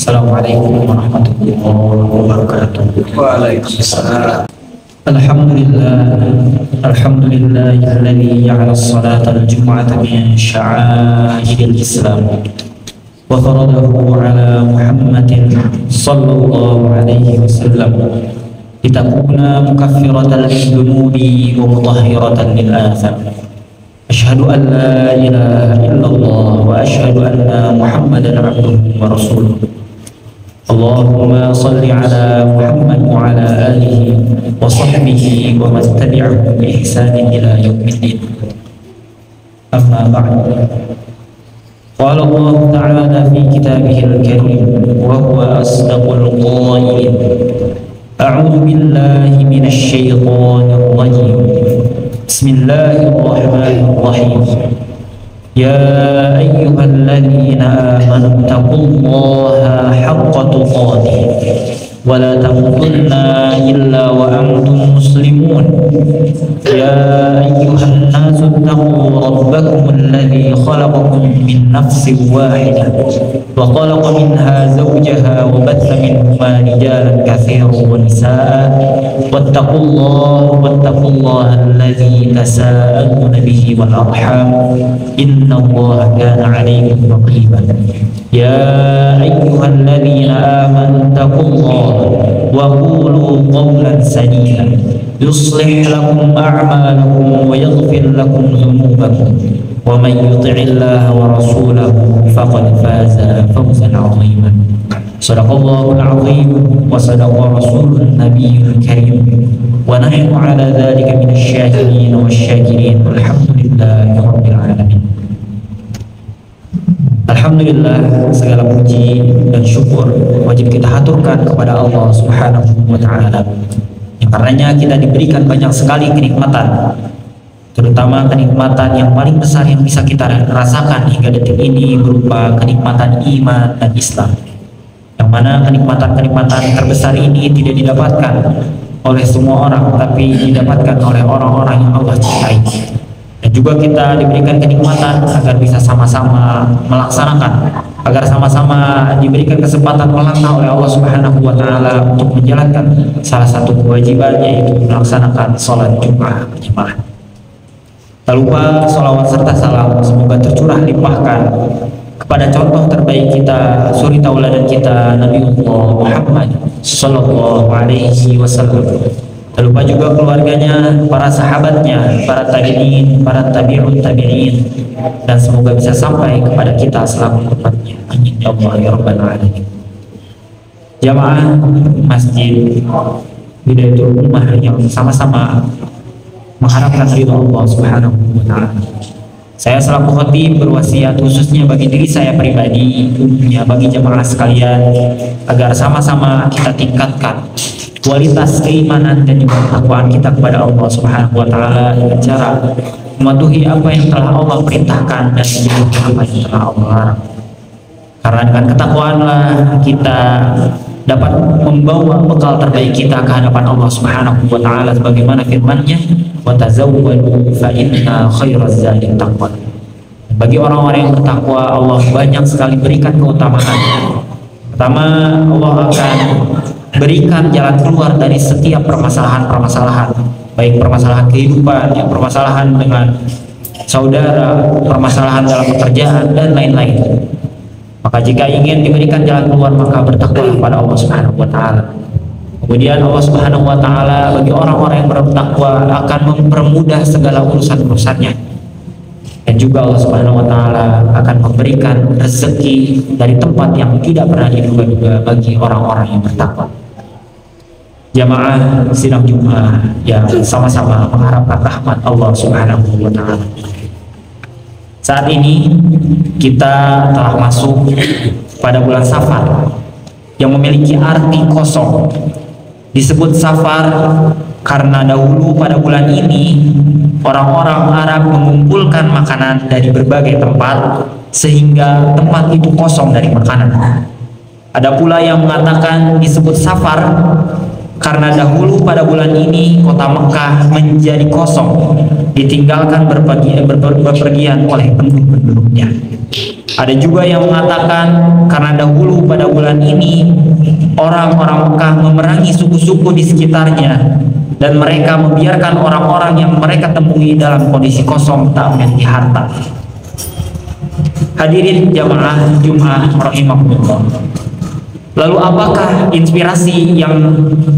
Assalamualaikum warahmatullahi wabarakatuh. Waalaikumsalam. Alhamdulillahilladzi ja'ala as-salata al-jum'ata min sya'airil Islam wa faradahu ala Muhammadin sallallahu alaihi wasallam litakuna mukaffiratan lidzunubi wa mutahhiratan lil atham. Asyhadu an la ilaha illallah wa asyhadu anna Muhammadan abduhu wa rasuluh. Allahumma salli ala Muhammad wa ala alihi wa sahbihi wa man tabi'ahum bi ihsanin ila yaumiddin. Amma ba'd. Qala Allah ta'ala fi kitabihil karim wa huwa asdaqul qailin. A'udzu billahi minasy syaithanir rajim. Bismillahirrahmanirrahim. Ya ayyuhalladzina amanu taqullaha haqqa tuqatih wa la tamutunna illa wa antum muslimun. Ya ayyuhan nasu taqu rabbakum alladzi khalaqakum min nafsin wahidah wa khalaqa minha zawjaha wa batha minhuma rijalan katsiran wa nisaa wattaqullaha alladzi tasaaluna bihi wal arham innallaha kana 'alaykum raqiban. Ya ayyuhalladzina amanu taqullaha wa qulu qawlan sadida yuslih lakum a'malakum wa yaghfir lakum dhunubakum wa man yuti'illaha wa rasulahu faqad faza fawzan 'aziman. Shadaqallahul 'azim wa sadaqa rasulun nabiyyul karim wa nahnu 'ala dzalika minasy syahidin wasyakirin walhamdulillahi rabbil alamin. Alhamdulillah, segala puji dan syukur wajib kita haturkan kepada Allah Subhanahu wa ta'ala, yang karenanya kita diberikan banyak sekali kenikmatan, terutama kenikmatan yang paling besar yang bisa kita rasakan hingga detik ini berupa kenikmatan iman dan Islam, yang mana kenikmatan-kenikmatan terbesar ini tidak didapatkan oleh semua orang, tapi didapatkan oleh orang-orang yang Allah cintai. Dan juga kita diberikan kenikmatan agar bisa sama-sama melaksanakan, agar sama-sama diberikan kesempatan melangkah oleh Allah Subhanahu wa ta'ala untuk menjalankan salah satu kewajiban, yaitu melaksanakan sholat Jumat berjamaah. Tak lupa sholawat serta salam semoga tercurah limpahkan kepada contoh terbaik kita, suri tauladan kita, Nabiullah Muhammad sallallahu alaihi wasallam. Tak lupa juga keluarganya, para sahabatnya, para tabi'in, para tabi'ut tabi'in, dan semoga bisa sampai kepada kita selaku umatnya. Amin ya Allah ya rabbal alamin. Jamaah masjid Hidayatul Ummah yang sama-sama mengharapkan ridha Allah Subhanahu wa ta'ala. Saya selaku khatib berwasiat khususnya bagi diri saya pribadi, umumnya bagi jamaah sekalian, agar sama-sama kita tingkatkan kualitas keimanan dan juga ketakwaan kita kepada Allah Subhanahu wa ta'ala dengan cara mematuhi apa yang telah Allah perintahkan dan menjauhi apa yang telah Allah larang. Karena dengan ketakwaanlah kita dapat membawa bekal terbaik kita ke hadapan Allah Subhanahu wa ta'ala, sebagaimana firman-Nya, wa tazawwadu fa inna khairaz zadi taqwa. Bagi orang-orang yang bertakwa, Allah banyak sekali berikan keutamaan. Pertama, Allah akan berikan jalan keluar dari setiap permasalahan-permasalahan, baik permasalahan kehidupan, ya, permasalahan dengan saudara, permasalahan dalam pekerjaan, dan lain-lain. Maka jika ingin diberikan jalan keluar, maka bertakwa kepada Allah Subhanahu wa ta'ala. Kemudian Allah Subhanahu wa ta'ala bagi orang-orang yang bertakwa akan mempermudah segala urusan-urusannya. Dan juga Allah Subhanahu wa ta'ala akan memberikan rezeki dari tempat yang tidak pernah diduga-duga bagi orang-orang yang bertakwa. Jamaah sidang Jumat yang sama-sama mengharapkan rahmat Allah Subhanahu wa ta'ala. Saat ini kita telah masuk pada bulan Safar yang memiliki arti kosong. Disebut Safar karena dahulu pada bulan ini orang-orang Arab mengumpulkan makanan dari berbagai tempat sehingga tempat itu kosong dari makanan. Ada pula yang mengatakan disebut Safar karena dahulu pada bulan ini kota Mekah menjadi kosong, ditinggalkan berpergian oleh penduduk-penduduknya. Ada juga yang mengatakan karena dahulu pada bulan ini orang-orang Mekah memerangi suku-suku di sekitarnya dan mereka membiarkan orang-orang yang mereka temui dalam kondisi kosong tak memiliki harta. Hadirin jamaah Jumat rahimakumullah. Lalu apakah inspirasi yang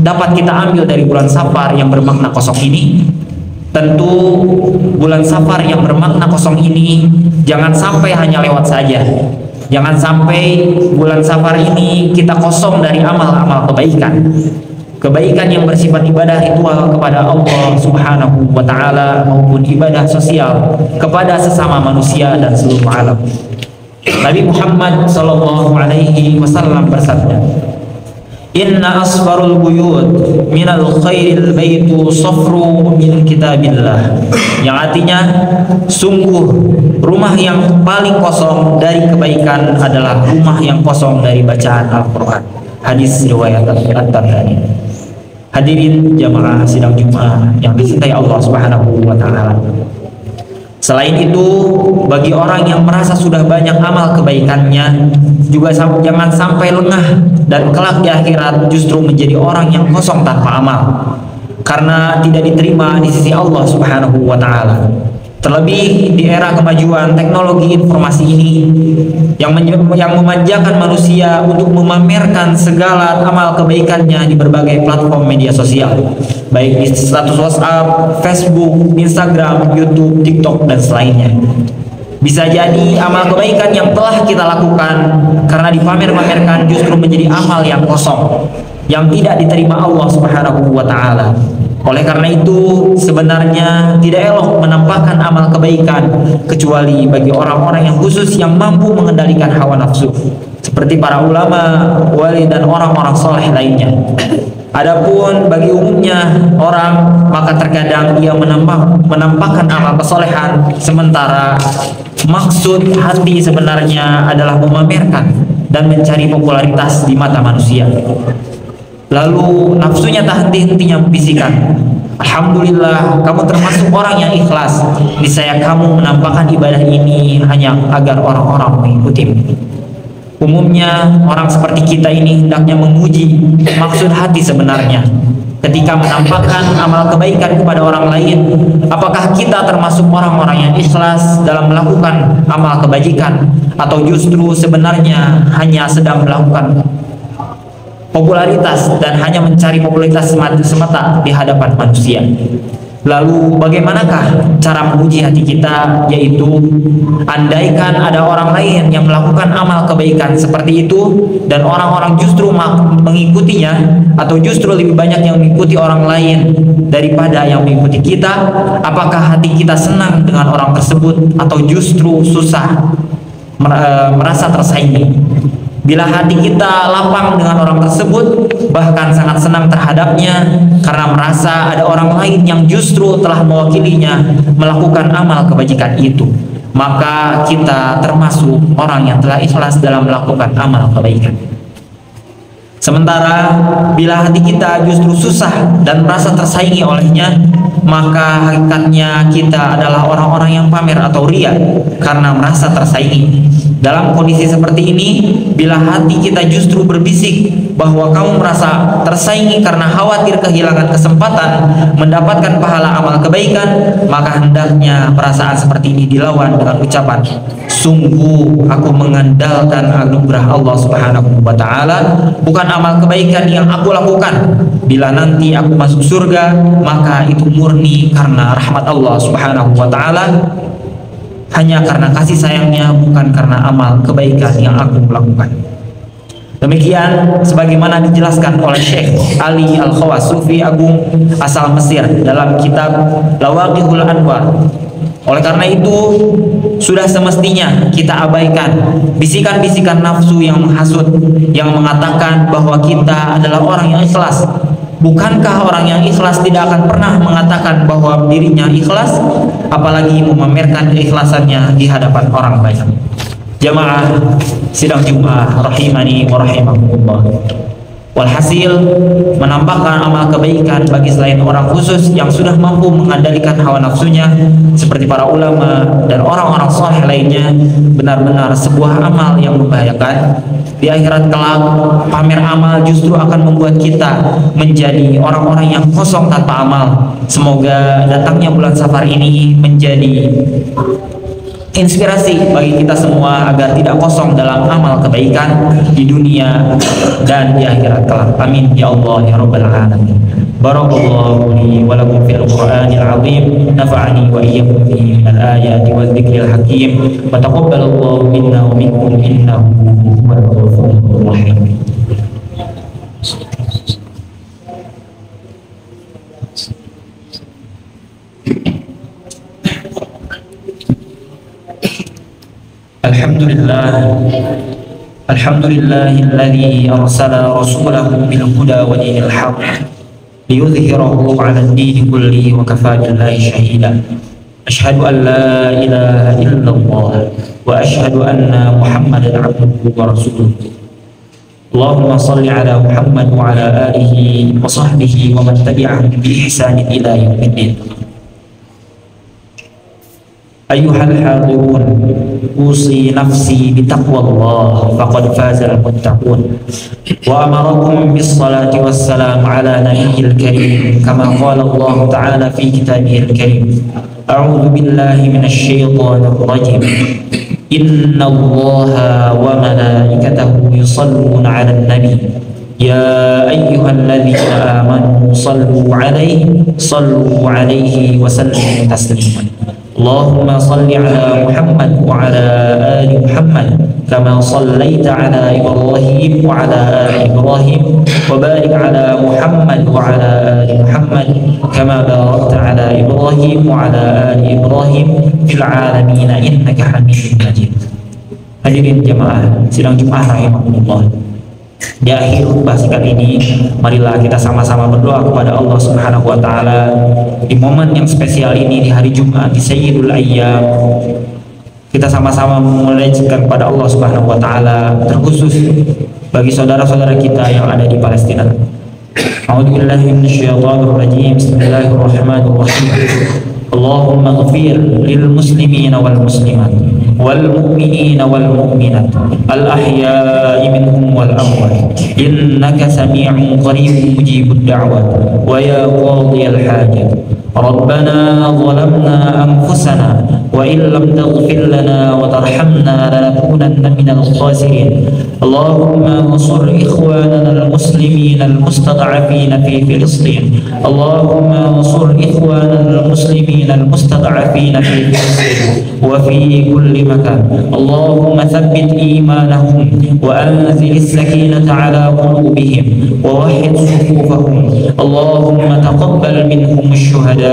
dapat kita ambil dari bulan Safar yang bermakna kosong ini? Tentu bulan Safar yang bermakna kosong ini jangan sampai hanya lewat saja. Jangan sampai bulan Safar ini kita kosong dari amal-amal kebaikan. Kebaikan yang bersifat ibadah ritual kepada Allah Subhanahu wa ta'ala maupun ibadah sosial kepada sesama manusia dan seluruh alam. Nabi Muhammad sallallahu alaihi wasallam bersabda, "Inna asfarul buyut minal khairil baitu safru min kitabillah." Yang artinya sungguh rumah yang paling kosong dari kebaikan adalah rumah yang kosong dari bacaan Al-Qur'an. Hadis riwayat At-Tirmidzi. Hadirin jamaah sidang Jumat yang dicintai Allah Subhanahu wa taala. Selain itu, bagi orang yang merasa sudah banyak amal kebaikannya, juga jangan sampai lengah dan kelak di akhirat justru menjadi orang yang kosong tanpa amal, karena tidak diterima di sisi Allah Subhanahu wa taala. Terlebih di era kemajuan teknologi informasi ini yang memanjakan manusia untuk memamerkan segala amal kebaikannya di berbagai platform media sosial, baik di status WhatsApp, Facebook, Instagram, YouTube, TikTok, dan selainnya. Bisa jadi amal kebaikan yang telah kita lakukan karena dipamer-pamerkan justru menjadi amal yang kosong, yang tidak diterima Allah Subhanahu wa taala. Oleh karena itu, sebenarnya tidak elok menampakkan amal kebaikan kecuali bagi orang-orang yang khusus yang mampu mengendalikan hawa nafsu, seperti para ulama, wali, dan orang-orang soleh lainnya. Adapun bagi umumnya orang, maka terkadang ia menampakkan amal kesolehan, sementara maksud hati sebenarnya adalah memamerkan dan mencari popularitas di mata manusia. Lalu nafsunya tak henti-hentinya membisikkan, "Alhamdulillah, kamu termasuk orang yang ikhlas. Niscaya kamu menampakkan ibadah ini hanya agar orang-orang mengikutimu." Umumnya orang seperti kita ini hendaknya menguji maksud hati sebenarnya. Ketika menampakkan amal kebaikan kepada orang lain, apakah kita termasuk orang-orang yang ikhlas dalam melakukan amal kebajikan, atau justru sebenarnya hanya sedang melakukan popularitas dan hanya mencari popularitas semata di hadapan manusia? Lalu bagaimanakah cara menguji hati kita? Yaitu, andaikan ada orang lain yang melakukan amal kebaikan seperti itu dan orang-orang justru mengikutinya, atau justru lebih banyak yang mengikuti orang lain daripada yang mengikuti kita, apakah hati kita senang dengan orang tersebut atau justru susah, merasa tersaingi? Bila hati kita lapang dengan orang tersebut, bahkan sangat senang terhadapnya karena merasa ada orang lain yang justru telah mewakilinya melakukan amal kebajikan itu, maka kita termasuk orang yang telah ikhlas dalam melakukan amal kebaikan. Sementara bila hati kita justru susah dan merasa tersaingi olehnya, maka hakikatnya kita adalah orang-orang yang pamer atau ria karena merasa tersaingi. Dalam kondisi seperti ini, bila hati kita justru berbisik bahwa kamu merasa tersaingi karena khawatir kehilangan kesempatan mendapatkan pahala amal kebaikan, maka hendaknya perasaan seperti ini dilawan dengan ucapan, "Sungguh aku mengandalkan anugerah Allah Subhanahu wa ta'ala, bukan amal kebaikan yang aku lakukan. Bila nanti aku masuk surga, maka itu murni karena rahmat Allah Subhanahu wa ta'ala, hanya karena kasih sayangnya, bukan karena amal kebaikan yang aku lakukan." Demikian sebagaimana dijelaskan oleh Syekh Ali Al-Khawas, Sufi Agung asal Mesir, dalam kitab Lawaqihul Anwar. Oleh karena itu, sudah semestinya kita abaikan bisikan-bisikan nafsu yang menghasut, yang mengatakan bahwa kita adalah orang yang ikhlas. Bukankah orang yang ikhlas tidak akan pernah mengatakan bahwa dirinya ikhlas, apalagi memamerkan keikhlasannya di hadapan orang banyak? Jamaah sidang Jumat rahimani wa rahimakumullah. Walhasil, menambahkan amal kebaikan bagi selain orang khusus yang sudah mampu mengendalikan hawa nafsunya seperti para ulama dan orang-orang saleh lainnya benar-benar sebuah amal yang membahayakan. Di akhirat kelak, pamer amal justru akan membuat kita menjadi orang-orang yang kosong tanpa amal. Semoga datangnya bulan Safar ini menjadi inspirasi bagi kita semua agar tidak kosong dalam amal kebaikan di dunia dan di akhirat kelak. Amin ya Allah ya rabbal alamin. Barakallahu li wa lakum fil Qur'anil azim, nafa'ani wa iyyakum fihi minal ayati wal dzikril hakim, wa taqabbalallahu minna wa minkum innahu huwal ghafurur rahim. Alhamdulillahilladzi arsala rasulahu bil huda wa dinil haqq liyudhhirahu 'alad dini kullihi wa kafaa billahi shahida. Asyhadu an la ilaha illallah wa asyhadu anna Muhammadan 'abduhu wa rasuluh. Allahumma shalli 'ala Muhammad wa 'ala alihi wa sahbihi wa man tabi'ahum bi ihsanin ila yaumiddin. Ayyuhal hadirun, usi nafsi bitaqwallah faqad fazal muttaqun. Wa amarakum bis salati was salam ala nabiyyil karim kama qala Allah ta'ala fi kitabihil karim. A'udzu billahi minasy syaithanir rajim. Inna Allaha wa malaikatahu yusalluna 'alan nabi. Ya ayyuhalladzina amanu sallu 'alaihi wa sallimu tasliman. Allahumma salli ala Muhammad wa ala ali Muhammad kama sallaita ala Ibrahim wa ala ali Ibrahim wa barik ala Muhammad wa ala ali Muhammad kama barakta ala Ibrahim wa ala ali Ibrahim fil alamin innaka Hamidum Majid. Hadirin jamaah sidang Jumat rahimakumullah. Di akhir khutbah singkat ini, marilah kita sama-sama berdoa kepada Allah Subhanahu wa taala di momen yang spesial ini, di hari Jumat, di Sayyidul Ayyam. Kita sama-sama memunajatkan kepada Allah Subhanahu wa taala, terkhusus bagi saudara-saudara kita yang ada di Palestina. A'udzubillahi minasyaitonir rajim. Bismillahirrahmanirrahim. Allahumma ighfir lil muslimina wal muslimat wal mu'minina wal mu'minat al ahya'i minhum wal amwat innaka sami'un qaribun mujibud da'wat wa ya qadiyal hajat. Rabbana zalamna anfusana wa in lam taghfir lana wa tarhamna lanakunanna minal khasirin. Allahumma ansur ikhwanana al-muslimina al-mustad'afina fi Filistin. Allahumma ansur ikhwanana al-muslimina al-mustad'afina fi Filistin wa fi kulli makan. Allahumma thabbit imanahum wa anzil as-sakinata ala qulubihim wa wahhid sufufahum. Allahumma taqabbal minhum ash-shuhada.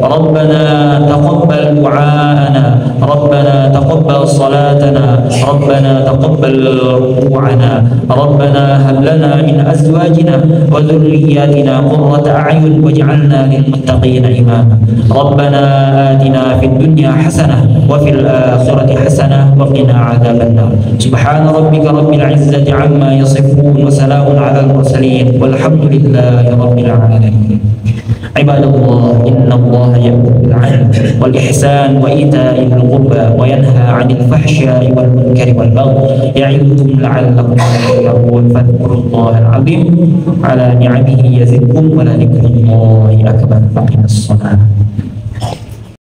ربنا تقبل دعاءنا ربنا تقبل صلاتنا ربنا تقبل ركوعنا ربنا هب لنا من أزواجنا وذرياتنا قرة أعين واجعلنا للمتقين إماما ربنا آتنا في الدنيا حسنة وفي الآخرة حسنة وقنا عذاب النار سبحان ربك رب العزة عما يصفون وسلام على المرسلين والحمد لله رب العالمين. عباد الله إن الله يأمر بالعدل والإحسان وإيتاء ذي القربى وينهى عن الفحشاء والمنكر والبغي يعظكم لعلكم تذكرون فاذكروا الله العظيم على نعمه يزدكم ولذكر الله أكبر. فقم الصلاة.